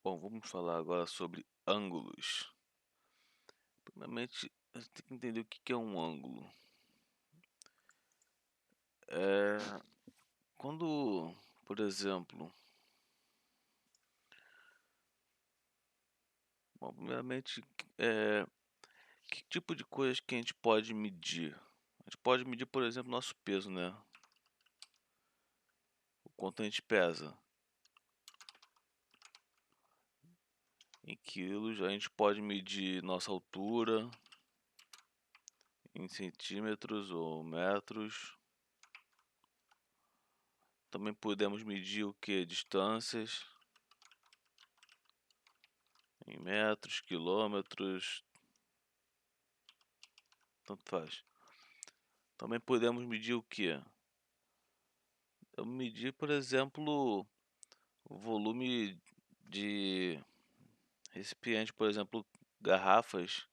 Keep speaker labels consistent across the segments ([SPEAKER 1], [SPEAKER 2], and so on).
[SPEAKER 1] Bom, vamos falar agora sobre ângulos. Primeiramente, a gente tem que entender o que é um ângulo. É quando, por exemplo, bom, primeiramente, que tipo de coisas que a gente pode medir? A gente pode medir, por exemplo, nosso peso, né? O quanto a gente pesa. Em quilos, a gente pode medir nossa altura em centímetros ou metros. Também podemos medir o que? Distâncias em metros, quilômetros, tanto faz. Também podemos medir o que? Eu medir, por exemplo, o volume de recipiente, por exemplo, garrafas,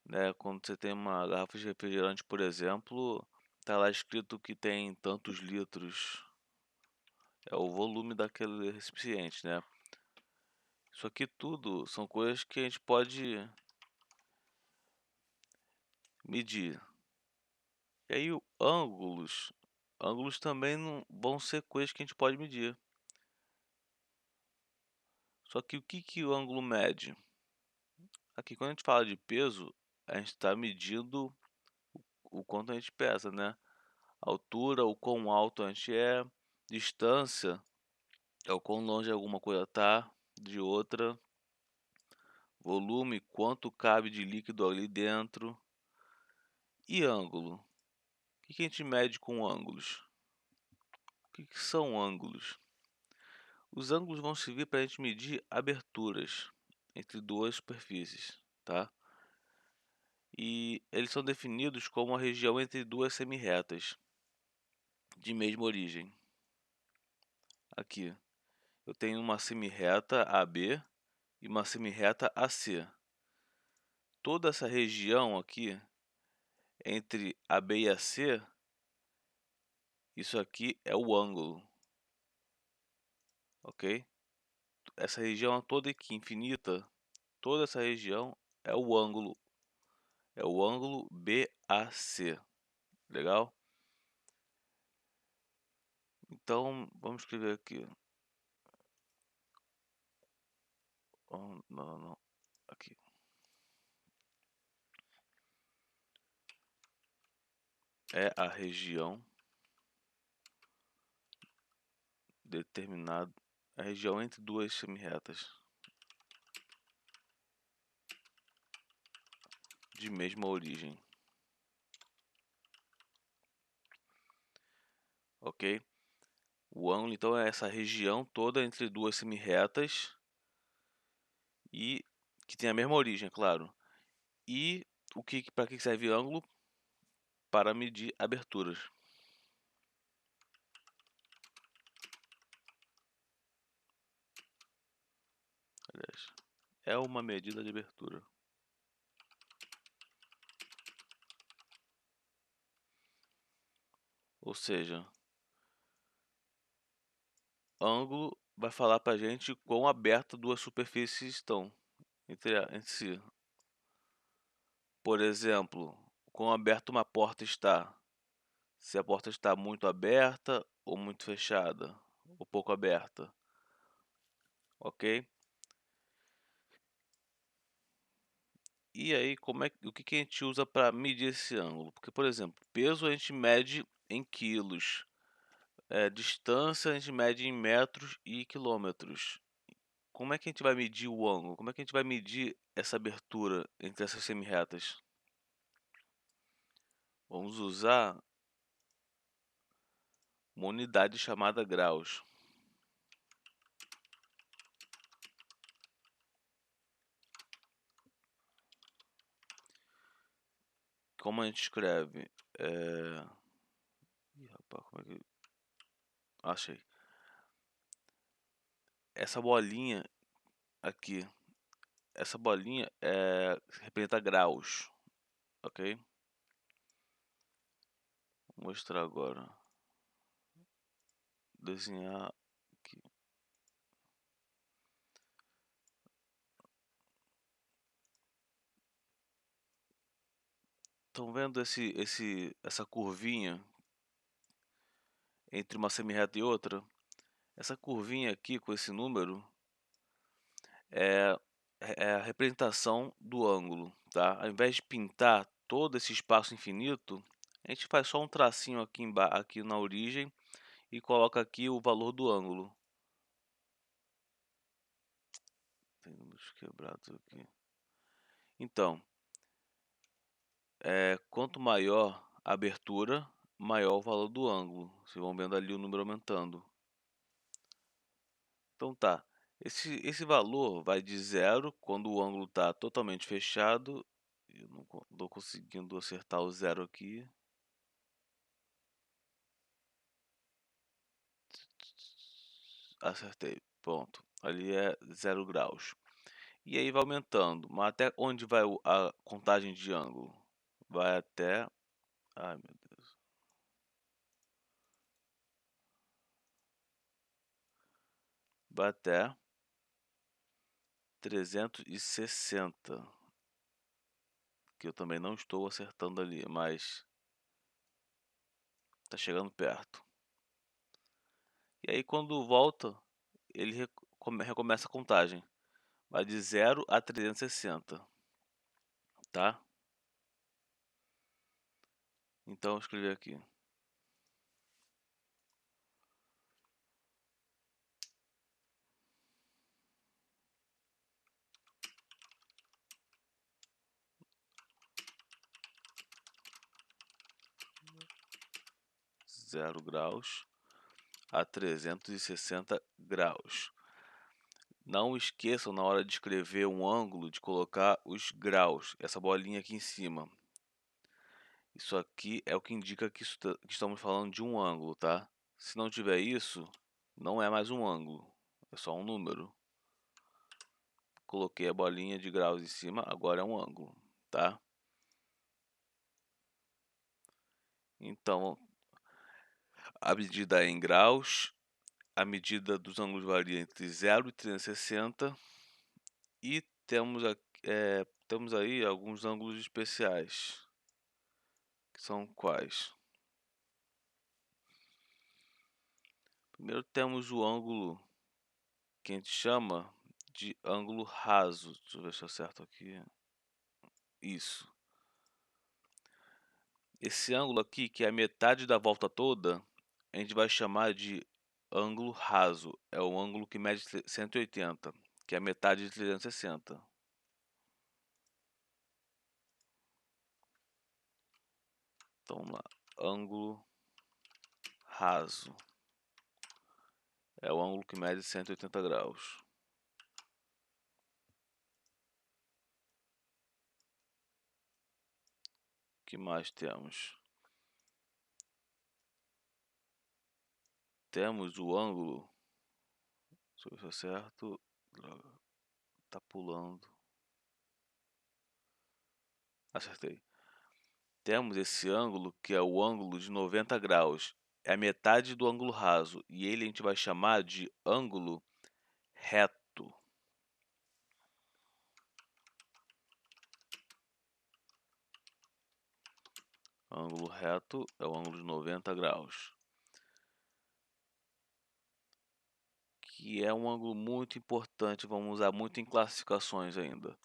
[SPEAKER 1] né? Quando você tem uma garrafa de refrigerante, por exemplo, tá lá escrito que tem tantos litros. É o volume daquele recipiente, né? Isso aqui tudo são coisas que a gente pode medir. E aí, ângulos também não vão ser coisas que a gente pode medir. Só que o que que o ângulo mede? Aqui, quando a gente fala de peso, a gente está medindo o quanto a gente pesa, né? Altura, o quão alto a gente é, distância, é o quão longe alguma coisa tá de outra, volume, quanto cabe de líquido ali dentro, e ângulo. O que que a gente mede com ângulos? O que que são ângulos? Os ângulos vão servir para a gente medir aberturas entre duas superfícies, tá? E eles são definidos como a região entre duas semirretas de mesma origem. Aqui, eu tenho uma semirreta AB e uma semirreta AC. Toda essa região aqui, entre AB e AC, isso aqui é o ângulo, ok? Essa região toda aqui, infinita, toda essa região é o ângulo BAC, legal? Então, vamos escrever aqui. Oh, não, não, aqui. É a região determinada, a região entre duas semirretas de mesma origem, ok? O ângulo então é essa região toda entre duas semirretas e que tem a mesma origem, claro. E o que para que serve ângulo? Para medir aberturas. Aliás, é uma medida de abertura. Ou seja, ângulo vai falar para a gente quão abertas duas superfícies estão entre si. Por exemplo, quão aberta uma porta está. Se a porta está muito aberta ou muito fechada, ou pouco aberta, ok? E aí, o que que a gente usa para medir esse ângulo? Porque, por exemplo, peso a gente mede em quilos, distância a gente mede em metros e quilômetros. Como é que a gente vai medir o ângulo? Como é que a gente vai medir essa abertura entre essas semirretas? Vamos usar uma unidade chamada graus. Como a gente escreve? Ih, rapaz, como é que... Achei. Essa bolinha aqui, essa bolinha representa graus, ok? Vou mostrar agora. Desenhar aqui. Estão vendo essa curvinha entre uma semirreta e outra? Essa curvinha aqui com esse número é, é a representação do ângulo, tá? Ao invés de pintar todo esse espaço infinito, a gente faz só um tracinho aqui na origem e coloca aqui o valor do ângulo. Tem números quebrados aqui. Então, quanto maior a abertura, maior o valor do ângulo. Vocês vão vendo ali o número aumentando. Então tá, esse valor vai de zero quando o ângulo está totalmente fechado. Eu não estou conseguindo acertar o zero aqui. Acertei, pronto. Ali é 0 graus. E aí vai aumentando. Mas até onde vai a contagem de ângulo? Vai até... Ai, meu Deus. Vai até 360. Que eu também não estou acertando ali, mas tá chegando perto. E aí quando volta, ele recomeça a contagem. Vai de 0 a 360, tá? Então eu escrevi aqui. 0 graus a 360 graus. Não esqueçam na hora de escrever um ângulo de colocar os graus, essa bolinha aqui em cima. Isso aqui é o que indica que estamos falando de um ângulo, tá? Se não tiver isso, não é mais um ângulo, é só um número. Coloquei a bolinha de graus em cima, agora é um ângulo, tá? Então, a medida é em graus, a medida dos ângulos varia entre 0 e 360 e temos aí alguns ângulos especiais, que são quais? Primeiro temos o ângulo que a gente chama de ângulo raso. Deixa eu ver se eu acerto aqui. Isso. Esse ângulo aqui, que é a metade da volta toda, a gente vai chamar de ângulo raso. É o ângulo que mede 180, que é a metade de 360. Então vamos lá. Ângulo raso. É o ângulo que mede 180 graus. O que mais temos? Temos o ângulo. Deixa eu ver se eu acerto. Droga. Tá pulando. Acertei. Temos esse ângulo que é o ângulo de 90 graus. É a metade do ângulo raso. E ele a gente vai chamar de ângulo reto. Ângulo reto é o ângulo de 90 graus. Que é um ângulo muito importante. Vamos usar muito em classificações ainda.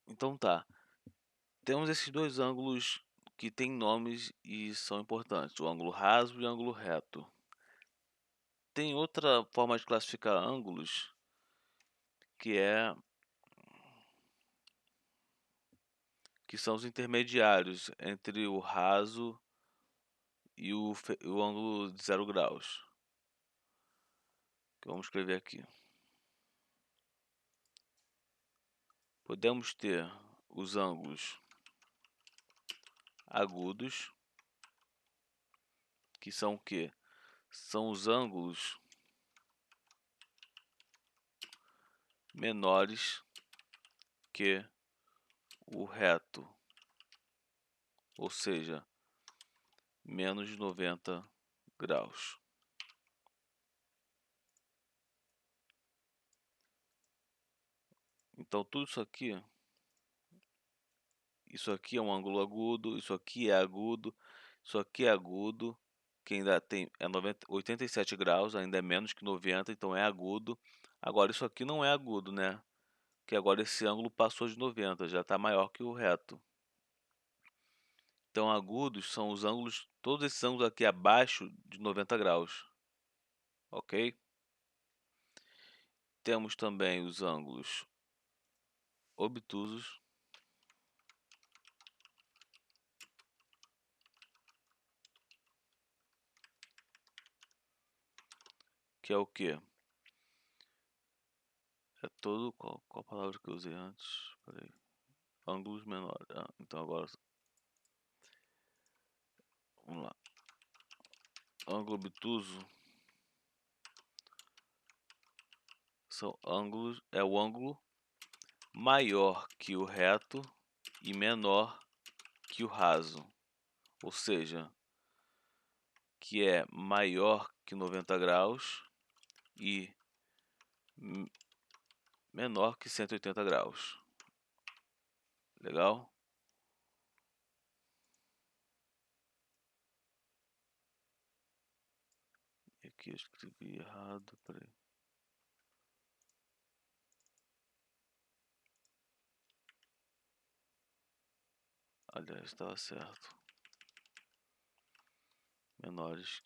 [SPEAKER 1] Então tá. Temos esses dois ângulos que têm nomes e são importantes. O ângulo raso e o ângulo reto. Tem outra forma de classificar ângulos que são os intermediários entre o raso e o ângulo de 0 graus. Que vamos escrever aqui. Podemos ter os ângulos agudos, que são o quê? São os ângulos menores que o reto, ou seja, menos de 90 graus. Então tudo isso aqui é um ângulo agudo, isso aqui é agudo, isso aqui é agudo, que ainda tem 87 graus, ainda é menos que 90, então é agudo. Agora isso aqui não é agudo, né? Que agora esse ângulo passou de 90, já está maior que o reto. Então agudos são os ângulos, todos esses ângulos aqui abaixo de 90 graus, ok? Temos também os ângulos obtusos, que é o quê? É todo. Qual palavra que eu usei antes? Peraí. Ângulos menores. Então agora. Vamos lá. Ângulo obtuso são ângulos. É o ângulo maior que o reto e menor que o raso. Ou seja, que é maior que 90 graus e menor que 180 graus. Legal? Aqui eu escrevi errado. Peraí. Aliás, estava certo. Menores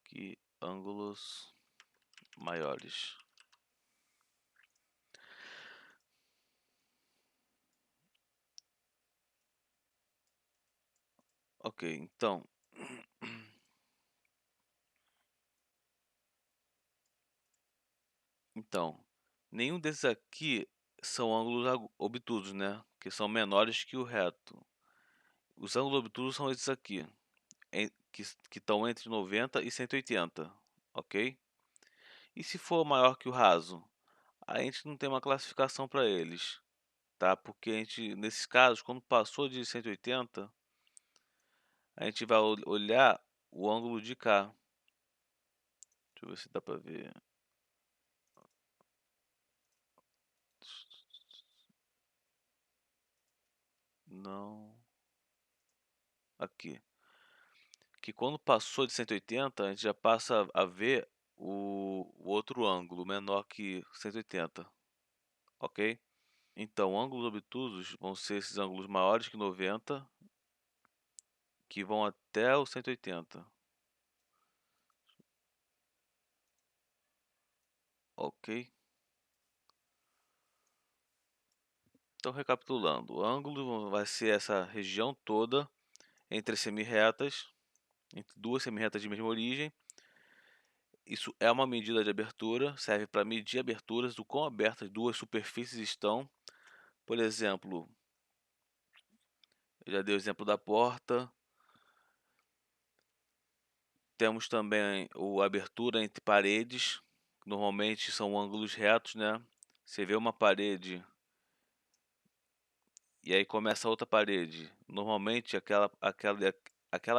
[SPEAKER 1] que ângulos maiores. Ok, então, nenhum desses aqui são ângulos obtusos, né? Que são menores que o reto. Os ângulos obtusos são esses aqui, que estão entre 90 e 180, ok? E se for maior que o raso? A gente não tem uma classificação para eles, tá? Porque a gente, nesses casos, quando passou de 180, a gente vai olhar o ângulo de cá. Deixa eu ver se dá para ver. Não. Aqui. Que quando passou de 180, a gente já passa a ver o outro ângulo menor que 180, ok? Então, ângulos obtusos vão ser esses ângulos maiores que 90, que vão até o 180, ok? Então, recapitulando, o ângulo vai ser essa região toda entre semirretas, entre duas semirretas de mesma origem. Isso é uma medida de abertura, serve para medir aberturas do quão abertas duas superfícies estão. Por exemplo, eu já dei o exemplo da porta. Temos também a abertura entre paredes, normalmente são ângulos retos, né? Você vê uma parede e aí começa outra parede. Normalmente aquela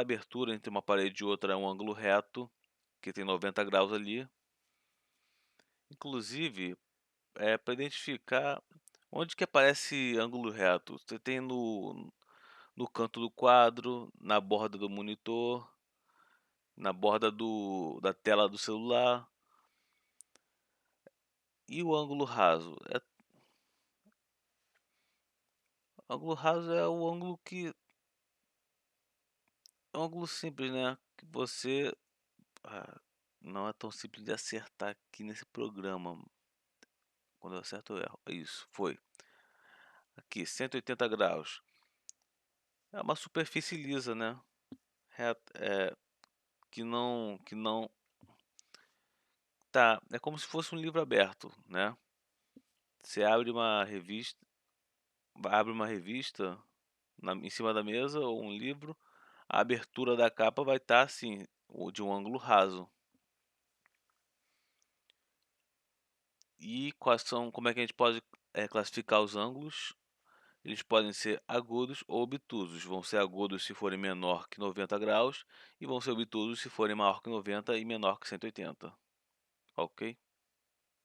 [SPEAKER 1] abertura entre uma parede e outra é um ângulo reto, que tem 90 graus ali. Inclusive, para identificar onde que aparece ângulo reto. Você tem no canto do quadro, na borda do monitor, na borda da tela do celular. E o ângulo raso? Ângulo raso é o ângulo que é um ângulo simples, né? Que você não é tão simples de acertar aqui nesse programa. Quando eu acerto, eu erro. Isso, foi. Aqui, 180 graus. É uma superfície lisa, né? Que não tá. É como se fosse um livro aberto, né? Você abre uma revista em cima da mesa ou um livro. A abertura da capa vai estar assim, de um ângulo raso. E como é que a gente pode classificar os ângulos? Eles podem ser agudos ou obtusos. Vão ser agudos se forem menor que 90 graus e vão ser obtusos se forem maior que 90 e menor que 180. Ok?